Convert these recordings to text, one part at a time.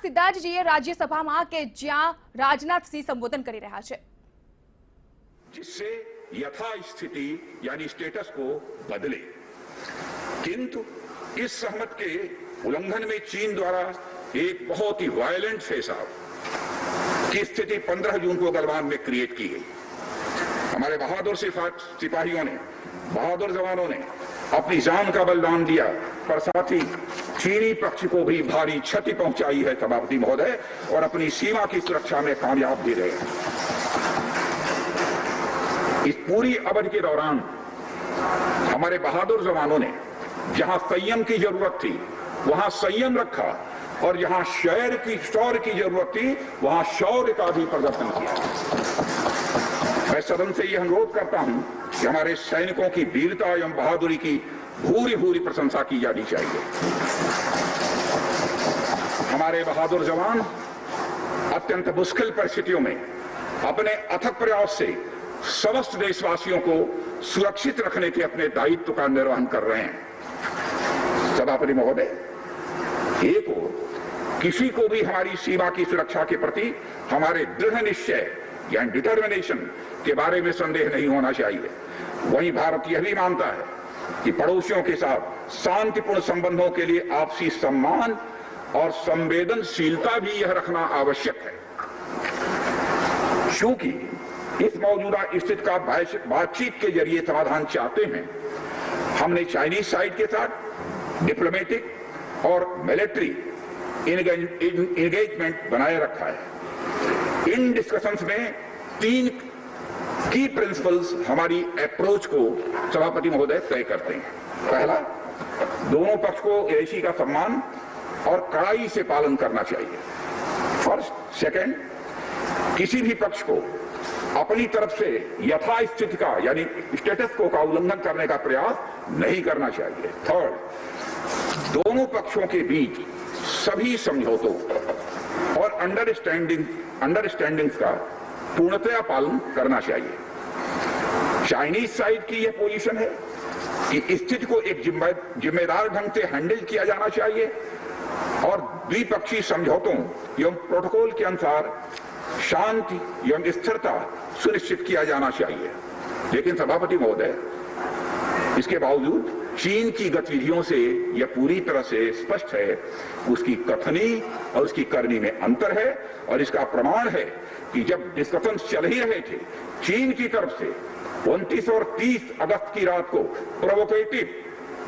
સીધા જ જઈએ રાજ્યસભામાં કે જ્યાં રાજનાથસિંહ સંબોધન કરી રહ્યા છે। जिससे यथास्थिति यानी स्टेटस को बदले, किंतु इस सहमति के उल्लंघन में चीन द्वारा एक बहुत ही वायलेंट फेस आउट की स्थिति 15 जून को गलवान में क्रिएट की गई। हमारे बहादुर सिपाहियों ने, बहादुर जवानों ने अपनी जान का बलिदान दिया, पर साथ ही चीनी पक्ष को भी भारी क्षति पहुंचाई है सभापति महोदय, और अपनी सीमा की सुरक्षा में कामयाब भी रहे। इस पूरी अवधि के दौरान हमारे बहादुर जवानों ने जहां संयम की जरूरत थी वहां संयम रखा, और जहां शौर्य की जरूरत थी वहां शौर्य का भी प्रदर्शन किया। मैं सदन से यह अनुरोध करता हूं कि हमारे सैनिकों की वीरता एवं बहादुरी की भूरी भूरी प्रशंसा की जानी चाहिए। हमारे बहादुर जवान अत्यंत मुश्किल परिस्थितियों में अपने अथक प्रयास से समस्त देशवासियों को सुरक्षित रखने के अपने दायित्व का निर्वहन कर रहे हैं। सभापति महोदय, एक और किसी को भी हमारी सीमा की सुरक्षा के प्रति हमारे दृढ़ निश्चय या डिटर्मिनेशन के बारे में संदेह नहीं होना चाहिए। वहीं भारत यह भी मानता है कि पड़ोसियों के साथ शांतिपूर्ण संबंधों के लिए आपसी सम्मान और संवेदनशीलता भी यह रखना आवश्यक है। क्योंकि इस मौजूदा स्थिति का बातचीत के जरिए समाधान चाहते हैं, हमने चाइनीज साइड के साथ डिप्लोमेटिक और मिलिट्री एंगेजमेंट बनाए रखा है। इन डिस्कशंस में 3 की प्रिंसिपल्स हमारी अप्रोच को सभापति महोदय तय करते हैं। पहला, दोनों पक्ष को एलएसी का सम्मान और कड़ाई से पालन करना चाहिए। फर्स्ट, सेकंड, किसी भी पक्ष को अपनी तरफ से यथास्थिति का यानी स्टेटस को का उल्लंघन करने का प्रयास नहीं करना चाहिए। थर्ड, दोनों पक्षों के बीच सभी समझौतों और अंडरस्टैंडिंग्स का पूर्णतया पालन करना चाहिए। चाइनीज साइड की यह पोजीशन है कि स्थिति को एक जिम्मेदार ढंग से हैंडल किया जाना चाहिए और द्विपक्षीय समझौतों एवं प्रोटोकॉल के अनुसार शांति एवं स्थिरता सुनिश्चित किया जाना चाहिए। लेकिन सभापति महोदय, इसके बावजूद चीन की गतिविधियों से यह पूरी तरह से स्पष्ट है, उसकी कथनी और उसकी करनी में अंतर है। और इसका प्रमाण है कि जब डिस्कशन चल ही रहे थे, चीन की तरफ से 29 और 30 अगस्त की रात को प्रोवोकेटिव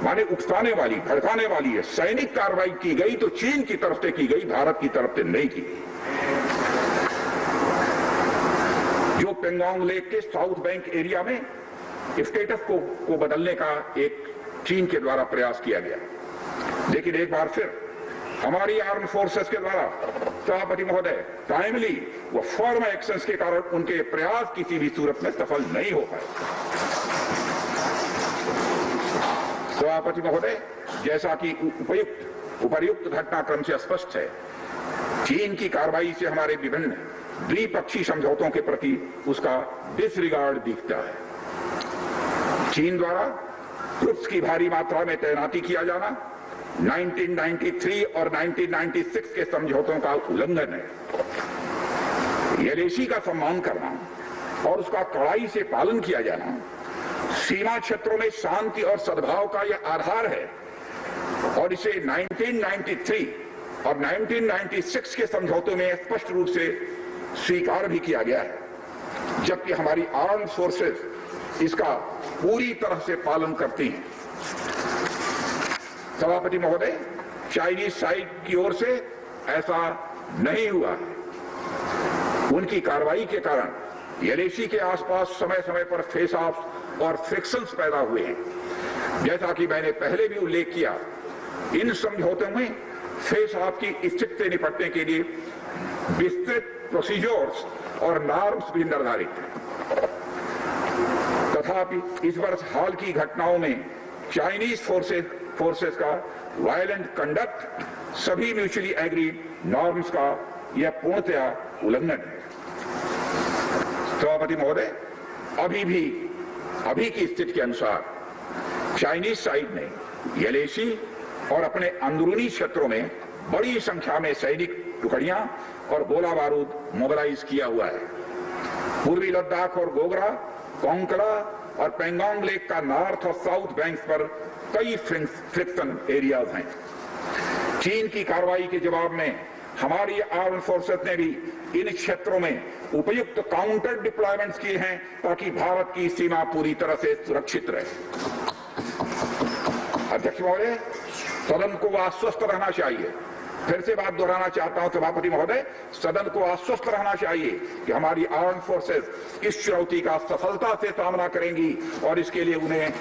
माने उकसाने वाली, भड़काने वाली है सैनिक कार्रवाई की गई, तो चीन की तरफ से की गई, भारत की तरफ से नहीं की गई। जो पेंगोंग लेक के साउथ बैंक एरिया में स्टेटस को बदलने का एक चीन के द्वारा प्रयास किया गया, लेकिन एक बार फिर हमारी आर्म फोर्सेस के द्वारा सभापति महोदय टाइमली व फर्म एक्शंस के कारण उनके प्रयास किसी भी सूरत में सफल नहीं हो पाए। सभापति महोदय, जैसा कि उपर्युक्त घटनाक्रम से स्पष्ट है, चीन की कार्रवाई से हमारे विभिन्न द्विपक्षीय समझौतों के प्रति उसका डिसरिगार्ड दिखता है। चीन द्वारा ट्रुप्स की भारी मात्रा में तैनाती किया जाना 1993 और 1996 के समझौतों का उल्लंघन है। एलएसी का सम्मान करना और उसका कड़ाई से पालन किया जाना सीमा क्षेत्रों में शांति और सद्भाव का यह आधार है, और इसे 1993 और 1996 के समझौतों में स्पष्ट रूप से स्वीकार भी किया गया है, जबकि हमारी आर्म फोर्सेस इसका पूरी तरह से पालन करती हैं। सभापति महोदय, चाइनीज साइड की ओर से ऐसा नहीं हुआ है। उनकी कार्रवाई के कारण एलएसी के आसपास समय समय पर फेस ऑफ और फ्रिक्शंस पैदा हुए हैं। जैसा कि मैंने पहले भी उल्लेख किया, इन समझौतों में फेस ऑफ की स्थिति से निपटने के लिए विस्तृत प्रोसीजर्स और नॉर्म्स भी निर्धारित हैं। तथापि इस वर्ष हाल की घटनाओं में चाइनीज फोर्सेस का वायलेंट कंडक्ट सभी म्यूचुअली एग्रीड नॉर्म्स का यह पूर्णतया उल्लंघन है। सभापति महोदय, अभी की स्थिति के अनुसार चाइनीज साइड ने एलएसी और अपने अंदरूनी क्षेत्रों में बड़ी संख्या में सैनिक टुकड़ियां और गोला बारूद मोबिलाइज किया हुआ है। पूर्वी लद्दाख और गोगरा, कोंकड़ा और पेंगोंग लेक का नॉर्थ और साउथ बैंक्स पर कई फ्रिक्शन एरियाज हैं। चीन की कार्रवाई के जवाब में हमारी आर्म फोर्सेस ने भी इन क्षेत्रों में उपयुक्त काउंटर डिप्लॉयमेंट्स किए हैं ताकि भारत की सीमा पूरी तरह से सुरक्षित रहे। अध्यक्ष महोदय, सदन को आश्वस्त रहना चाहिए, फिर से बात दोहराना चाहता हूं सभापति महोदय, सदन को आश्वस्त रहना चाहिए कि हमारी आर्म फोर्सेस इस चुनौती का सफलता से सामना करेंगी और इसके लिए उन्हें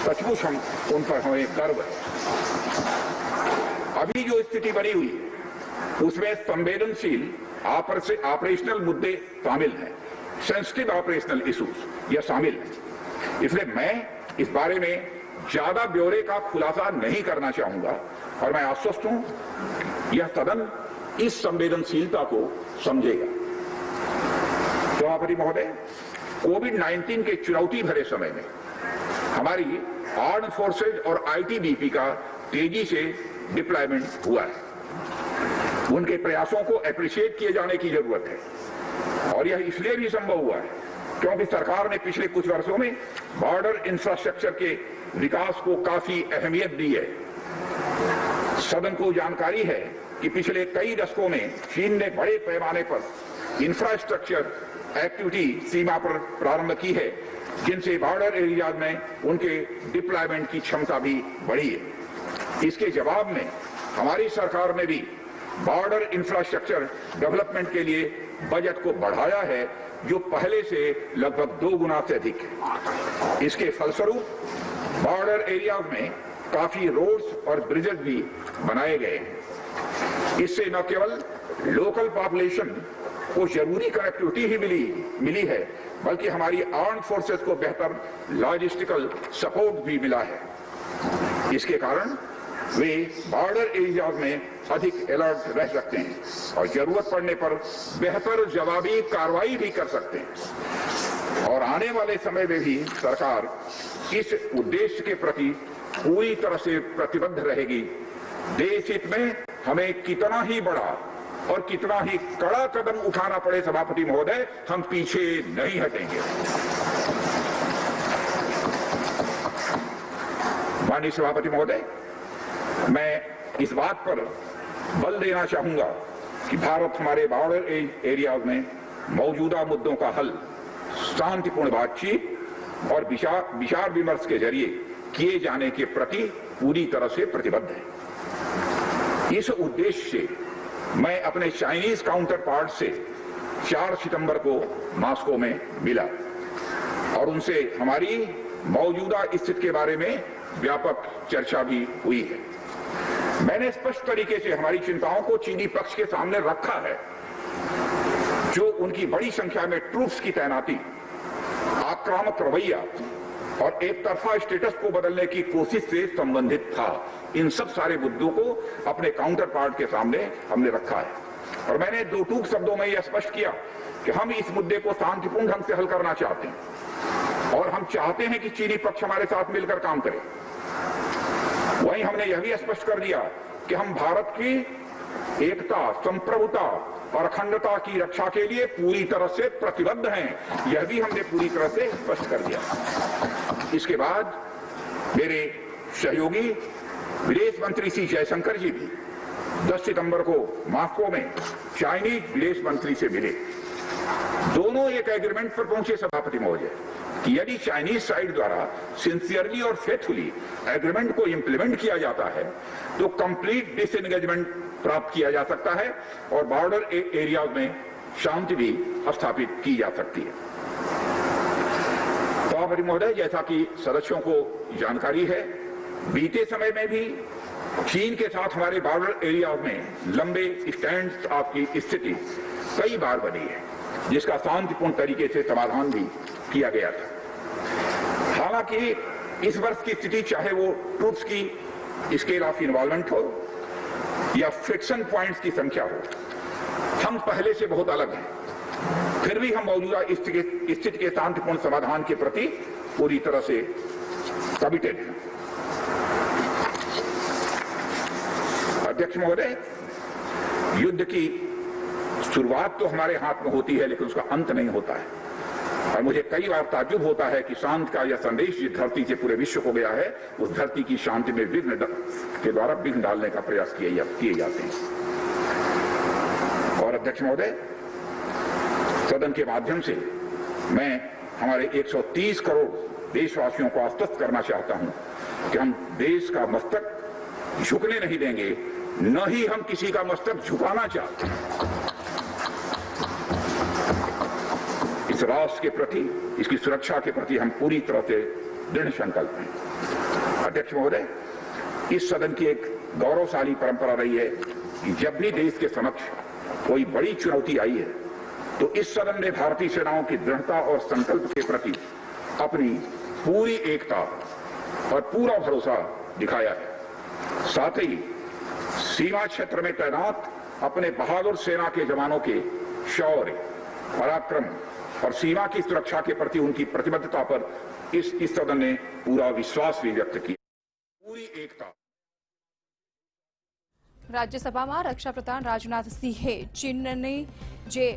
सचमुच उन पर हमें गर्व है। अभी जो स्थिति बनी हुई है उसमें संवेदनशील ऑपरेशनल मुद्दे शामिल हैं, सेंसिटिव ऑपरेशनल इश्यूज यह शामिल है। इसलिए मैं इस बारे में ज्यादा ब्यौरे का खुलासा नहीं करना चाहूंगा और मैं आश्वस्त हूं यह सदन इस संवेदनशीलता को समझेगा। सभापति महोदय, कोविड-19 के चुनौती भरे समय में हमारी आर्म फोर्सेज और आईटीबीपी का तेजी से डिप्लॉयमेंट हुआ है। उनके प्रयासों को एप्रिशिएट किए जाने की जरूरत है और यह इसलिए भी संभव हुआ है क्योंकि सरकार ने पिछले कुछ वर्षों में बॉर्डर इंफ्रास्ट्रक्चर के विकास को काफी अहमियत दी है। सदन को जानकारी है कि पिछले कई दशकों में चीन ने बड़े पैमाने पर इंफ्रास्ट्रक्चर एक्टिविटी सीमा पर प्रारंभ की है, जिनसे बॉर्डर एरियाज में उनके डिप्लॉयमेंट की क्षमता भी बढ़ी है। इसके जवाब में हमारी सरकार ने भी बॉर्डर इंफ्रास्ट्रक्चर डेवलपमेंट के लिए बजट को बढ़ाया है, जो पहले से लगभग 2 गुना से अधिक है। इसके फलस्वरूप बॉर्डर एरियाज में काफी रोड्स और ब्रिजेस भी बनाए गए हैं। इससे न केवल लोकल पॉपुलेशन को जरूरी कनेक्टिविटी ही मिली है, बल्कि हमारी आर्म फोर्सेस को बेहतर लॉजिस्टिकल सपोर्ट भी मिला है। इसके कारण वे बॉर्डर एरियाज में अधिक अलर्ट रह सकते हैं और जरूरत पड़ने पर बेहतर जवाबी कार्रवाई भी कर सकते हैं। और आने वाले समय में भी सरकार इस उद्देश्य के प्रति पूरी तरह से प्रतिबद्ध रहेगी। देश हित में हमें कितना ही बड़ा और कितना ही कड़ा कदम उठाना पड़े सभापति महोदय, हम पीछे नहीं हटेंगे। माननीय सभापति महोदय, मैं इस बात पर बल देना चाहूंगा कि भारत हमारे बॉर्डर एरियाज में मौजूदा मुद्दों का हल शांतिपूर्ण बातचीत और विचार विमर्श के जरिए किए जाने के प्रति पूरी तरह से प्रतिबद्ध है। इस उद्देश्य से मैं अपने चाइनीज काउंटर पार्ट से 4 सितंबर को मॉस्को में मिला और उनसे हमारी मौजूदा स्थिति के बारे में व्यापक चर्चा भी हुई है। मैंने स्पष्ट तरीके से हमारी चिंताओं को चीनी पक्ष के सामने रखा है, जो उनकी बड़ी संख्या में ट्रूप्स की तैनाती, आक्रामक रवैया और एक तरफा स्टेटस को बदलने की कोशिश से संबंधित था। इन सब सारे मुद्दों को अपने काउंटर पार्ट के सामने हमने रखा है और मैंने 2 टूक शब्दों में यह स्पष्ट किया कि हम इस मुद्दे को शांतिपूर्ण ढंग से हल करना चाहते हैं और हम चाहते हैं कि चीनी पक्ष हमारे साथ मिलकर काम करे। वहीं हमने यह भी स्पष्ट कर दिया कि हम भारत की एकता, संप्रभुता और अखंडता की रक्षा के लिए पूरी तरह से प्रतिबद्ध हैं। यह भी हमने पूरी तरह से स्पष्ट कर दिया। इसके बाद मेरे सहयोगी विदेश मंत्री श्री जयशंकर जी भी 10 सितंबर को मॉस्को में चाइनीज विदेश मंत्री से मिले। दोनों एक एग्रीमेंट पर पहुंचे सभापति महोदय कि यदि चाइनीज साइड द्वारा सिंसियरली और फेथफुली एग्रीमेंट को इंप्लीमेंट किया जाता है तो कंप्लीट डिसएंगेजमेंट प्राप्त किया जा सकता है और बॉर्डर एरिया में शांति भी स्थापित की जा सकती है। सभापति महोदय, जैसा कि सदस्यों को जानकारी है, बीते समय में भी चीन के साथ हमारे बॉर्डर एरिया में लंबे स्टैंड ऑफ की स्थिति कई बार बनी है, जिसका शांतिपूर्ण तरीके से समाधान भी किया गया था। हालांकि इस वर्ष की स्थिति, चाहे वो ट्रूप्स की स्केल ऑफ इन्वॉल्वमेंट हो या फ्रिक्शन पॉइंट्स की संख्या हो, हम पहले से बहुत अलग हैं। फिर भी हम मौजूदा स्थिति के शांतिपूर्ण समाधान के प्रति पूरी तरह से कमिटेड हैं। अध्यक्ष महोदय, युद्ध की शुरुआत तो हमारे हाथ में होती है, लेकिन उसका अंत नहीं होता है। और मुझे कई बार ताज्जुब होता है कि शांति का यह संदेश जिस धरती से पूरे विश्व को गया है, उस धरती की शांति में विघ्न के द्वारा विघ्न डालने का प्रयास किए जाते हैं। और अध्यक्ष महोदय, सदन के माध्यम से मैं हमारे 130 करोड़ देशवासियों को आश्वस्त करना चाहता हूं कि हम देश का मस्तक झुकने नहीं देंगे, न ही हम किसी का मस्तक झुकाना चाहते हैं। इस राष्ट्र के प्रति, इसकी सुरक्षा के प्रति हम पूरी तरह से दृढ़ संकल्प हैं। अध्यक्ष महोदय, इस सदन की एक गौरवशाली परंपरा रही है कि जब भी देश के समक्ष कोई बड़ी चुनौती आई है, तो इस सदन ने भारतीय सेनाओं की दृढ़ता और संकल्प के प्रति अपनी पूरी एकता और पूरा भरोसा दिखाया है। साथ ही सीमा क्षेत्र में तैनात अपने बहादुर सेना के जवानों के शौर्य, पराक्रम और सीमा की सुरक्षा के प्रति उनकी प्रतिबद्धता पर इस सदन ने पूरा विश्वास भी व्यक्त किया। पूरी एकता। રાજ્યસભામાં રક્ષા પ્રધાન રાજનાથ સિંહે ચીનની જે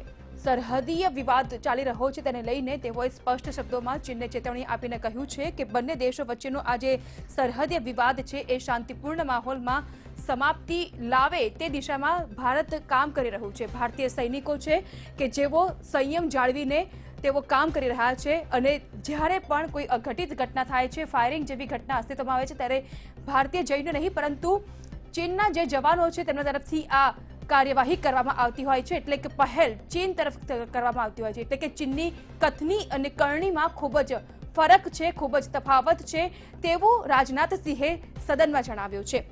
સરહદીય વિવાદ ચાલી રહ્યો છે તેને લઈને તેઓએ સ્પષ્ટ શબ્દોમાં ચીનને ચેતવણી આપીને કહ્યું છે કે બંને દેશો વચ્ચેનો આ જે સરહદીય વિવાદ છે એ શાંતિપૂર્ણ માહોલમાં સમાપ્તિ લાવે તે દિશામાં ભારત કામ કરી રહ્યું છે। ભારતીય સૈનિકો છે કે જેઓ સંયમ જાળવીને તેઓ કામ કરી રહ્યા છે અને જ્યારે પણ કોઈ અઘટિત ઘટના થાય છે, ફાયરિંગ જેવી ઘટના અસ્તિત્વમાં આવે છે, ત્યારે ભારતીય જઈને નહીં પરંતુ ચીનના જે જવાનો છે તેમના તરફથી આ કાર્યવાહી કરવામાં આવતી હોય છે, એટલે કે પહેલ ચીન તરફ કરવામાં આવતી હોય છે। એટલે કે ચીનની કથની અને કરણીમાં ખૂબ જ ફરક છે, ખૂબ જ તફાવત છે તેવું રાજનાથ સિંહે સદનમાં જણાવ્યું છે।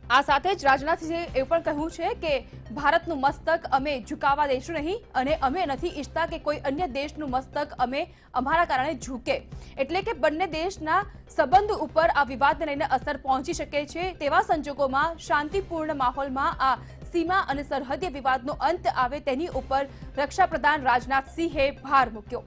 આ સાથે જ રાજનાથ સિંહે એવું પણ કહ્યું છે કે ભારતનું મસ્તક અમે ઝુકાવા દઈશું નહીં અને અમે નથી ઈચ્છતા કે કોઈ અન્ય દેશનું મસ્તક અમે અમારા કારણે ઝૂકે। એટલે કે બંને દેશના સંબંધ ઉપર આ વિવાદને લઈને અસર પહોંચી શકે છે તેવા સંજોગોમાં શાંતિપૂર્ણ માહોલમાં આ સીમા અને સરહદીય વિવાદનો અંત આવે તેની ઉપર રક્ષા પ્રધાન રાજનાથ સિંહે ભાર મૂક્યો।